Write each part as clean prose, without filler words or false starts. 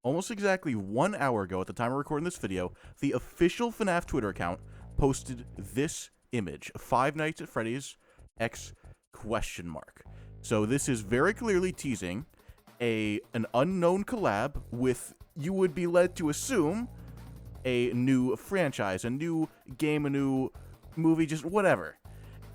Almost exactly 1 hour ago at the time of recording this video, the official FNaF Twitter account posted this image, Five Nights at Freddy's X question mark. So this is very clearly teasing an unknown collab with, you would be led to assume, a new franchise, a new game, a new movie, just whatever.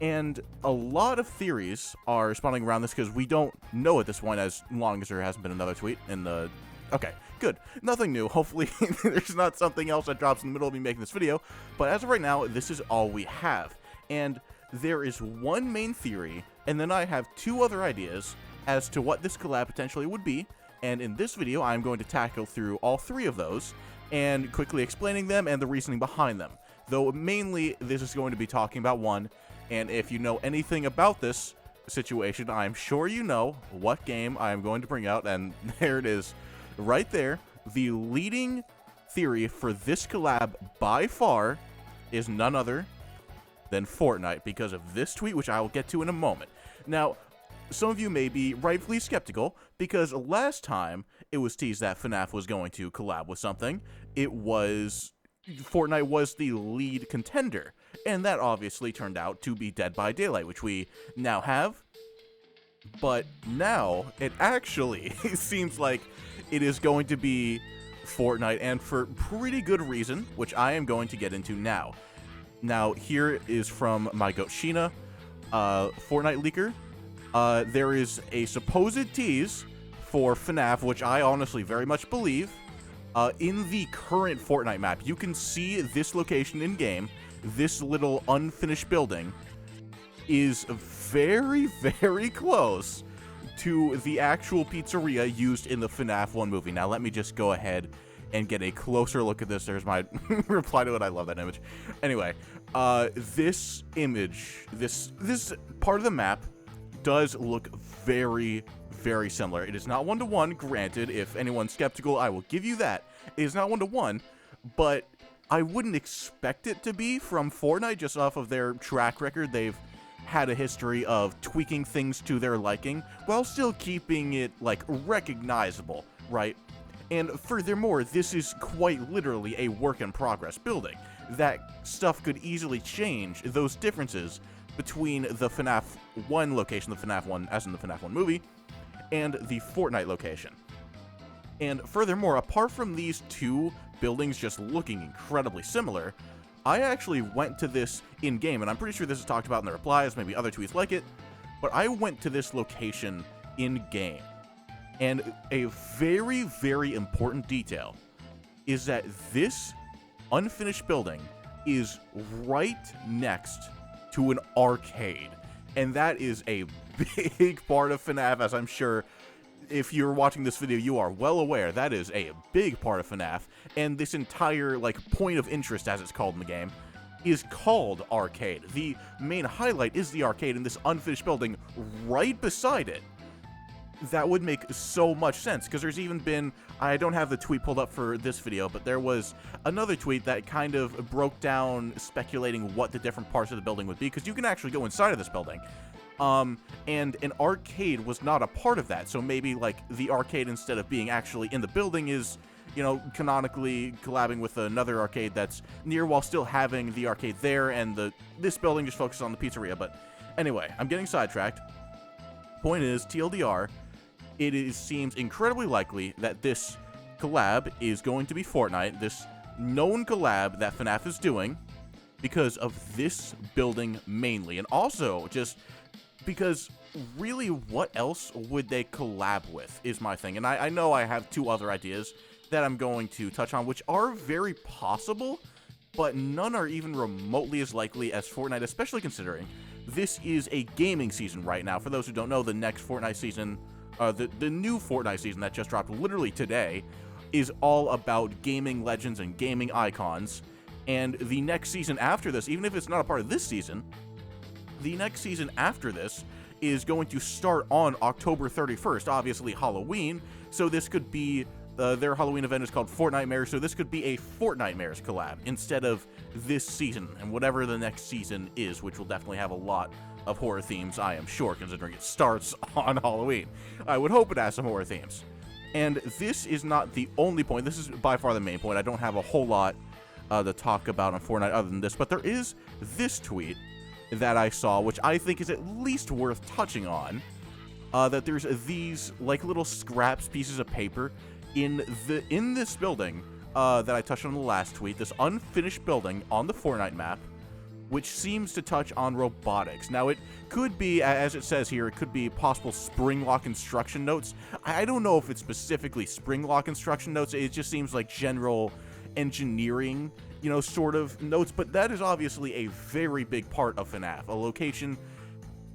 And a lot of theories are spawning around this because we don't know at this point, as long as there hasn't been another tweet in the... Okay, good. Nothing new. Hopefully there's not something else that drops in the middle of me making this video. But as of right now, this is all we have. And there is one main theory, and then I have two other ideas as to what this collab potentially would be. And in this video, I'm going to tackle through all three of those and quickly explaining them and the reasoning behind them. Though mainly, this is going to be talking about one. And if you know anything about this situation, I'm sure you know what game I am going to bring out. And there it is. Right there, the leading theory for this collab by far is none other than Fortnite, because of this tweet, which I will get to in a moment. Now, some of you may be rightfully skeptical, because last time it was teased that FNaF was going to collab with something, Fortnite was the lead contender, and that obviously turned out to be Dead by Daylight, which we now have. But now, it actually seems like it is going to be Fortnite, and for pretty good reason, which I am going to get into now. Now, here is from my goat Sheena, Fortnite leaker. There is a supposed tease for FNaF, which I honestly very much believe, in the current Fortnite map. You can see this location in-game. This little unfinished building is very, very close to the actual pizzeria used in the FNaF 1 movie. Now, let me just go ahead and get a closer look at this. There's my reply to it. I love that image. Anyway, this image, this part of the map does look very, very similar. It is not one-to-one, granted. If anyone's skeptical, I will give you that. It is not one-to-one, but I wouldn't expect it to be from Fortnite just off of their track record. They've had a history of tweaking things to their liking while still keeping it, like, recognizable, right? And furthermore, this is quite literally a work-in-progress building. That stuff could easily change, those differences between the FNaF 1 location, the FNaF 1, as in the FNaF 1 movie, and the Fortnite location. And furthermore, apart from these two buildings just looking incredibly similar, I actually went to this in-game, and I'm pretty sure this is talked about in the replies, maybe other tweets like it, but I went to this location in-game. And a very, very important detail is that this unfinished building is right next to an arcade. And that is a big part of FNaF, as I'm sure if you're watching this video, you are well aware. That is a big part of FNaF. And this entire, like, point of interest, as it's called in the game, is called Arcade. The main highlight is the arcade in this unfinished building right beside it. That would make so much sense, because there's even been, I don't have the tweet pulled up for this video, but there was another tweet that kind of broke down speculating what the different parts of the building would be, because you can actually go inside of this building. And an arcade was not a part of that, so maybe, like, the arcade, instead of being actually in the building, is, you know, canonically collabing with another arcade that's near while still having the arcade there, and this building just focuses on the pizzeria. But anyway, I'm getting sidetracked. Point is, TLDR, seems incredibly likely that this collab is going to be Fortnite, this known collab that FNaF is doing, because of this building mainly. And also, just because really what else would they collab with is my thing. And I know I have two other ideas that I'm going to touch on, which are very possible, but none are even remotely as likely as Fortnite, especially considering this is a gaming season right now. For those who don't know, the next Fortnite season, the new Fortnite season that just dropped literally today, is all about gaming legends and gaming icons. And the next season after this, even if it's not a part of this season, the next season after this is going to start on October 31st, obviously Halloween. So this could be, their Halloween event is called Fortnitemares, so this could be a Fortnitemares collab instead of this season, and whatever the next season is, which will definitely have a lot of horror themes, I am sure, considering it starts on Halloween. I would hope it has some horror themes. And this is not the only point. This is by far the main point. I don't have a whole lot to talk about on Fortnite other than this, but there is this tweet that I saw, which I think is at least worth touching on. That there's these like little scraps, pieces of paper in this building that I touched on in the last tweet. This unfinished building on the Fortnite map, which seems to touch on robotics. Now, it could be, as it says here, it could be possible spring lock instruction notes. I don't know if it's specifically spring lock instruction notes. It just seems like general engineering, you know, sort of notes. But that is obviously a very big part of FNaF. A location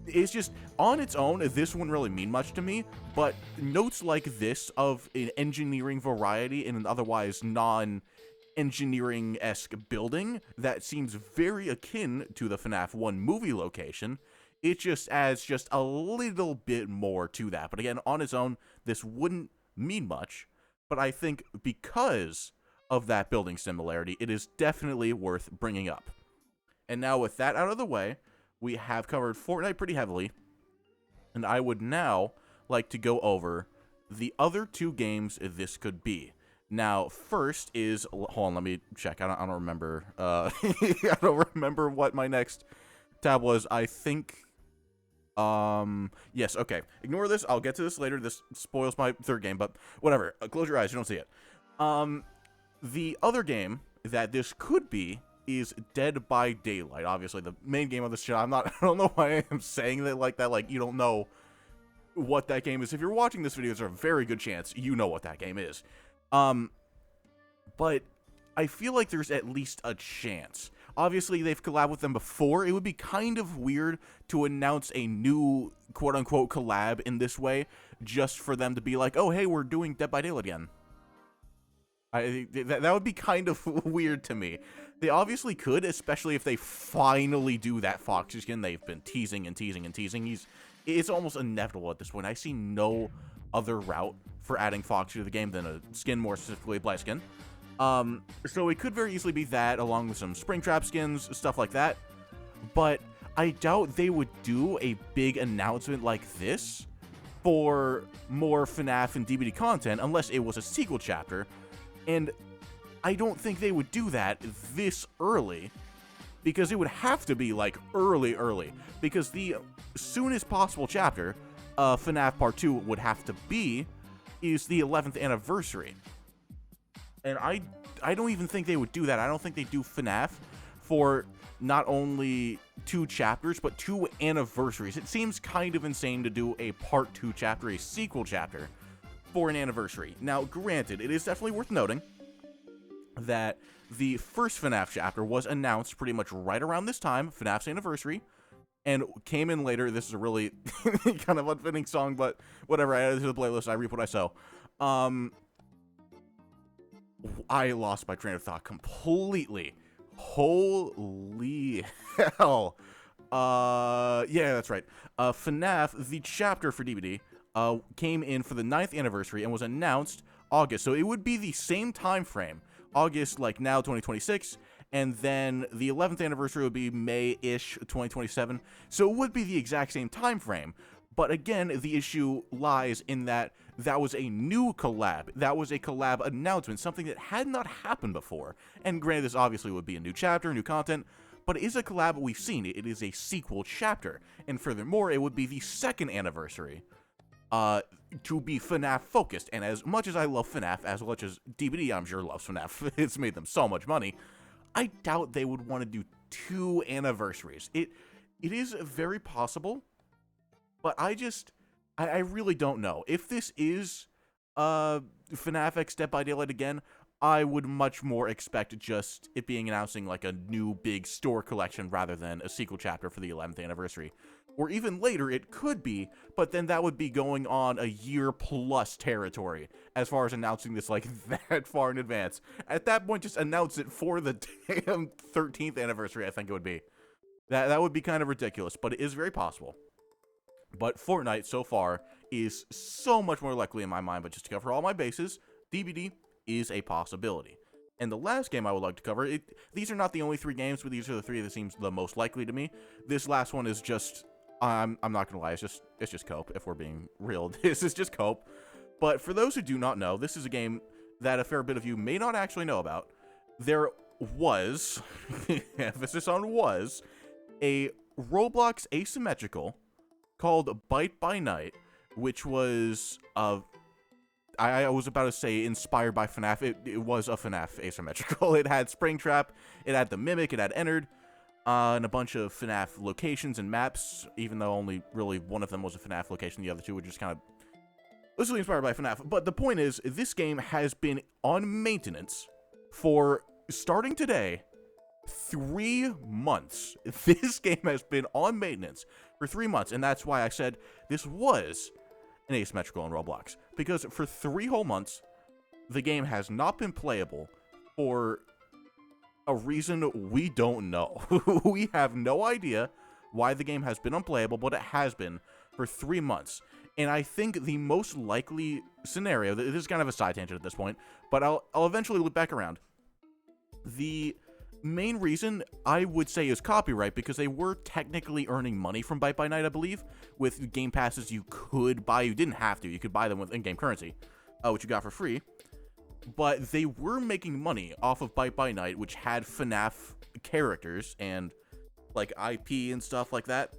is just, on its own, this wouldn't really mean much to me. But notes like this of an engineering variety in an otherwise non-engineering-esque building that seems very akin to the FNaF 1 movie location, it just adds just a little bit more to that. But again, on its own, this wouldn't mean much, but I think because of that building similarity, it is definitely worth bringing up. And now with that out of the way, we have covered Fortnite pretty heavily, and I would now like to go over the other two games this could be. Now, first is, hold on, let me check. I don't remember. I don't remember what my next tab was. I think, yes, okay. Ignore this. I'll get to this later. This spoils my third game, but whatever. Close your eyes. You don't see it. The other game that this could be is Dead by Daylight. Obviously, the main game of this show. I don't know why I am saying that like that. Like, you don't know what that game is. If you're watching this video, there's a very good chance you know what that game is. But I feel like there's at least a chance. Obviously, they've collabed with them before. It would be kind of weird to announce a new quote-unquote collab in this way, just for them to be like, oh, hey, we're doing Dead by Daylight again. That would be kind of weird to me. They obviously could, especially if they finally do that Fox skin. They've been teasing and teasing and teasing. It's almost inevitable at this point. I see no other route for adding Fox to the game than a skin, more specifically a black skin. So it could very easily be that, along with some Springtrap skins, stuff like that. But I doubt they would do a big announcement like this for more FNaF and DBD content unless it was a sequel chapter. And I don't think they would do that this early, because it would have to be like early, because the soonest possible chapter FNaF Part 2 would have to be is the 11th anniversary. And I don't even think they would do that. I don't think they do FNaF for not only 2 chapters, but 2 anniversaries. It seems kind of insane to do a Part 2 chapter, a sequel chapter, for an anniversary. Now, granted, it is definitely worth noting that the first FNaF chapter was announced pretty much right around this time, FNaF's anniversary, and came in later. This is a really kind of unfitting song, but whatever. I added it to the playlist. I reap what I sow. I lost my train of thought completely. Holy hell. Yeah, that's right. FNaF, the chapter for DVD, came in for the 9th anniversary and was announced August. So it would be the same time frame. August, like now, 2026. And then the 11th anniversary would be May-ish 2027. So it would be the exact same time frame. But again, the issue lies in that that was a new collab. That was a collab announcement, something that had not happened before. And granted, this obviously would be a new chapter, new content, but it is a collab we've seen. It is a sequel chapter. And furthermore, it would be the 2nd anniversary to be FNaF focused. And as much as I love FNaF, as much as DBD I'm sure loves FNaF, it's made them so much money, I doubt they would want to do 2 anniversaries. It is very possible, but I really don't know. If this is FNaF X Dead by Daylight again, I would much more expect just it being announcing like a new big store collection rather than a sequel chapter for the 11th anniversary. Or even later, it could be, but then that would be going on a year-plus territory as far as announcing this, like, that far in advance. At that point, just announce it for the damn 13th anniversary, I think it would be. That would be kind of ridiculous, but it is very possible. But Fortnite, so far, is so much more likely in my mind, but just to cover all my bases, DBD is a possibility. And the last game I would like to cover, these are not the only 3 games, but these are the 3 that seems the most likely to me. This last one is just... I'm not gonna lie, it's just cope, if we're being real. This is just cope. But for those who do not know, this is a game that a fair bit of you may not actually know about. There was, emphasis on was, a Roblox asymmetrical called Byte by Night, which was, I was about to say inspired by FNaF. It was a FNaF asymmetrical. It had Springtrap, it had the Mimic, it had Ennard, and a bunch of FNaF locations and maps, even though only really one of them was a FNaF location. The other two were just kind of loosely inspired by FNaF. But the point is, this game has been on maintenance for, starting today, 3 months. This game has been on maintenance for 3 months, and that's why I said this was an asymmetrical on Roblox. Because for 3 whole months, the game has not been playable for a reason we don't know. We have no idea why the game has been unplayable, but it has been for 3 months. And I think the most likely scenario, this is kind of a side tangent at this point, but I'll eventually loop back around. The main reason I would say is copyright, because they were technically earning money from Byte by Night, I believe, with game passes you could buy. You didn't have to. You could buy them with in-game currency, which you got for free. But they were making money off of Byte by Night, which had FNaF characters and like IP and stuff like that.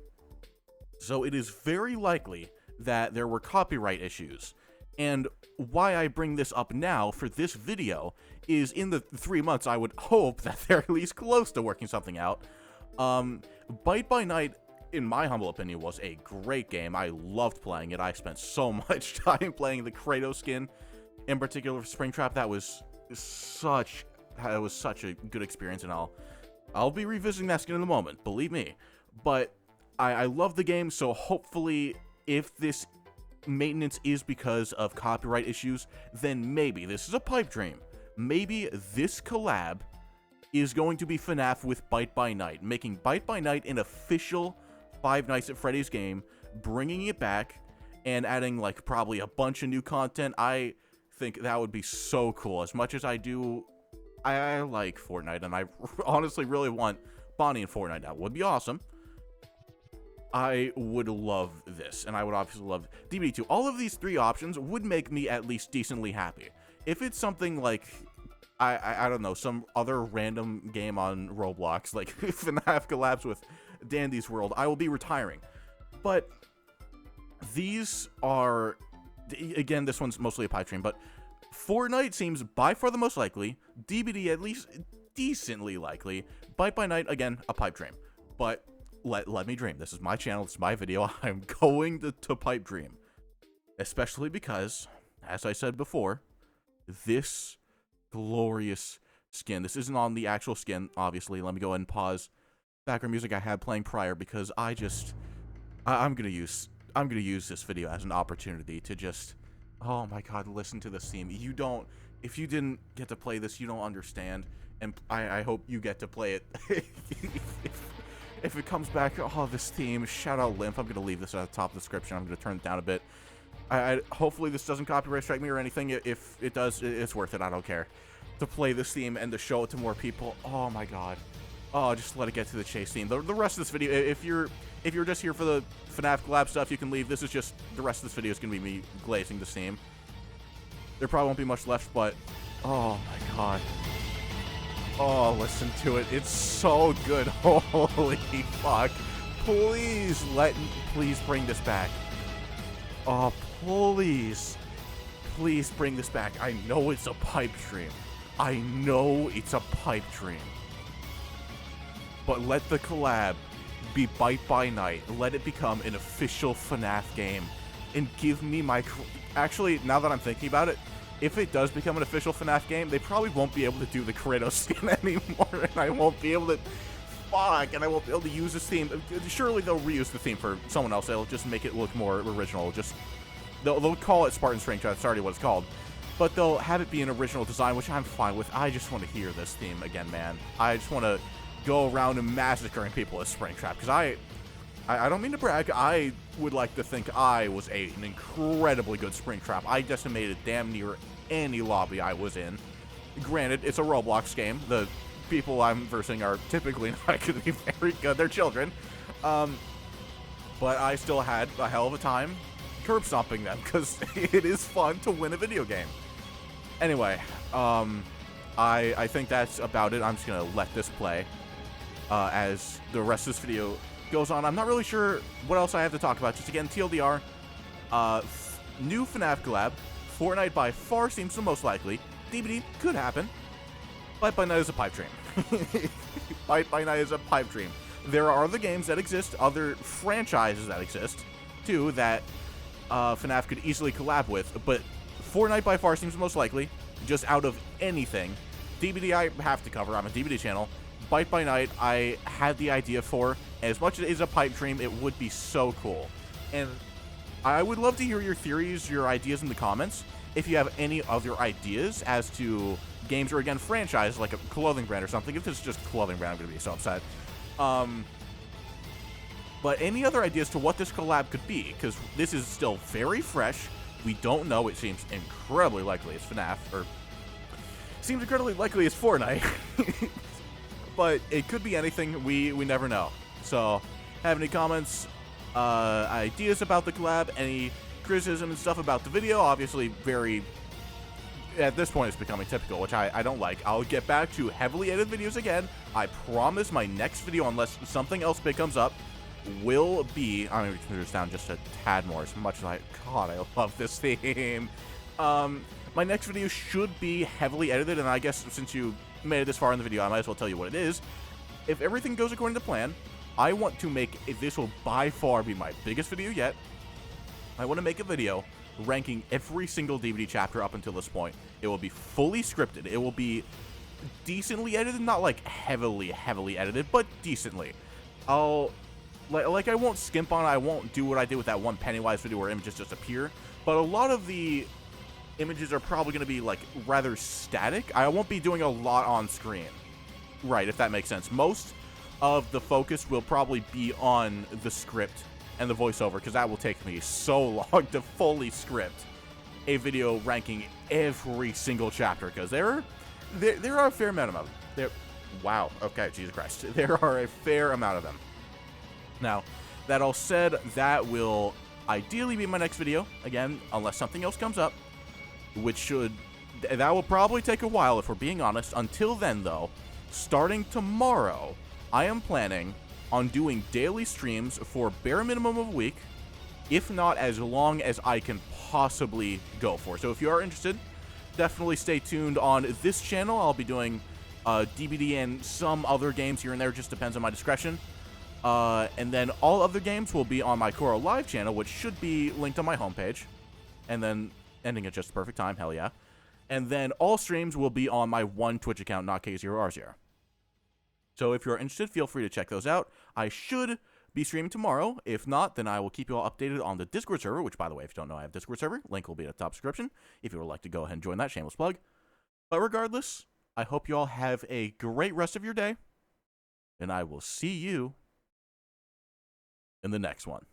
So it is very likely that there were copyright issues. And why I bring this up now for this video is in the 3 months, I would hope that they're at least close to working something out. Byte by Night, in my humble opinion, was a great game. I loved playing it. I spent so much time playing the Kratos skin, in particular for Springtrap. That was such a good experience, and I'll be revisiting that skin in a moment, believe me. But I love the game, so hopefully, if this maintenance is because of copyright issues, then maybe this is a pipe dream. Maybe this collab is going to be FNaF with Byte by Night, making Byte by Night an official Five Nights at Freddy's game, bringing it back, and adding like probably a bunch of new content. I think that would be so cool. As much as I like Fortnite, and I honestly really want Bonnie in Fortnite now. Would be awesome. I would love this, and I would obviously love DBD2. All of these 3 options would make me at least decently happy. If it's something like, I don't know, some other random game on Roblox, like FNaF collabs with Dandy's World, I will be retiring. But these are, again, this one's mostly a pipe dream, but Fortnite seems by far the most likely, DBD at least decently likely, Byte by Night, again, a pipe dream. But let me dream. This is my channel, this is my video, I'm going to pipe dream. Especially because, as I said before, this glorious skin. This isn't on the actual skin, obviously. Let me go ahead and pause background music I had playing prior, because I'm gonna use this video as an opportunity to just, oh my god, listen to this theme. If you didn't get to play this, you don't understand, and I hope you get to play it. If it comes back, oh, this theme, shout out Lymph. I'm gonna leave this at the top of the description. I'm gonna turn it down a bit. Hopefully this doesn't copyright strike me or anything. If it does, it's worth it. I don't care. To play this theme and to show it to more people. Oh my god. Oh, just let it get to the chase theme. The rest of this video, if you're just here for the FNaF collab stuff, you can leave. This is just, the rest of this video is gonna be me glazing the theme. There probably won't be much left, but oh my god. Oh, listen to it. It's so good. Holy fuck. Please bring this back. Oh, please bring this back. I know it's a pipe dream. I know it's a pipe dream. But let the collab be Byte by Night. Let it become an official FNaF game. And give me my... Actually, now that I'm thinking about it, if it does become an official FNaF game, they probably won't be able to do the Kratos skin anymore. And I won't be able to... Fuck, and I won't be able to use this theme. Surely they'll reuse the theme for someone else. They'll just make it look more original. They'll call it Spartan String. That's already what it's called. But they'll have it be an original design, which I'm fine with. I just want to hear this theme again, man. I just want to go around and massacring people as Springtrap. Because I don't mean to brag. I would like to think I was an incredibly good Springtrap. I decimated damn near any lobby I was in. Granted, it's a Roblox game. The people I'm versing are typically not going to be very good. They're children. But I still had a hell of a time curb stomping them, because it is fun to win a video game. Anyway, I think that's about it. I'm just gonna let this play as the rest of this video goes on. I'm not really sure what else I have to talk about. Just again, TLDR, new FNaF collab. Fortnite by far seems the most likely. DBD could happen. Bite by Night is a pipe dream. Bite by Night is a pipe dream. There are other games that exist, other franchises that exist, too, that FNaF could easily collab with, but Fortnite by far seems the most likely, just out of anything. DBD I have to cover, I'm a DBD channel. Bite by Night I had the idea for, and as much as it is a pipe dream, it would be so cool. And I would love to hear your theories, your ideas in the comments. If you have any other ideas as to games or, again, franchises, like a clothing brand or something. If it's just a clothing brand, I'm going to be so upset. But any other ideas to what this collab could be? Because this is still very fresh. We don't know. It seems incredibly likely it's FNaF, or seems incredibly likely it's Fortnite. But it could be anything. We never know. So, have any comments, ideas about the collab, any criticism and stuff about the video? Obviously, very, at this point, it's becoming typical, which I don't like. I'll get back to heavily edited videos again. I promise my next video, unless something else big comes up, will be, I'm going to turn this down just a tad more, as much as God, I love this theme. My next video should be heavily edited, and I guess since you made it this far in the video, I might as well tell you what it is. If everything goes according to plan, I want to make, this will by far be my biggest video yet. I want to make a video ranking every single DVD chapter up until this point. It will be fully scripted. It will be decently edited, not like heavily edited, but decently. Like I won't skimp on it. I won't do what I did with that one Pennywise video where images just appear, but a lot of the images are probably going to be like rather static. I won't be doing a lot on screen. Right, if that makes sense. Most of the focus will probably be on the script and the voiceover, because that will take me so long to fully script a video ranking every single chapter, because there are a fair amount of them. Wow, okay, Jesus Christ. There are a fair amount of them. Now, that all said, that will ideally be my next video, again, unless something else comes up, that will probably take a while, if we're being honest. Until then, though, starting tomorrow, I am planning on doing daily streams for bare minimum of a week, if not as long as I can possibly go for. So if you are interested, definitely stay tuned on this channel. I'll be doing DBD and some other games here and there, just depends on my discretion. And then all other games will be on my Coro Live channel, which should be linked on my homepage. And then ending at just the perfect time, hell yeah. And then all streams will be on my one Twitch account, not K0R0. So if you're interested, feel free to check those out. I should be streaming tomorrow. If not, then I will keep you all updated on the Discord server, which, by the way, if you don't know, I have a Discord server. Link will be in the top description if you would like to go ahead and join that, shameless plug. But regardless, I hope you all have a great rest of your day, and I will see you in the next one.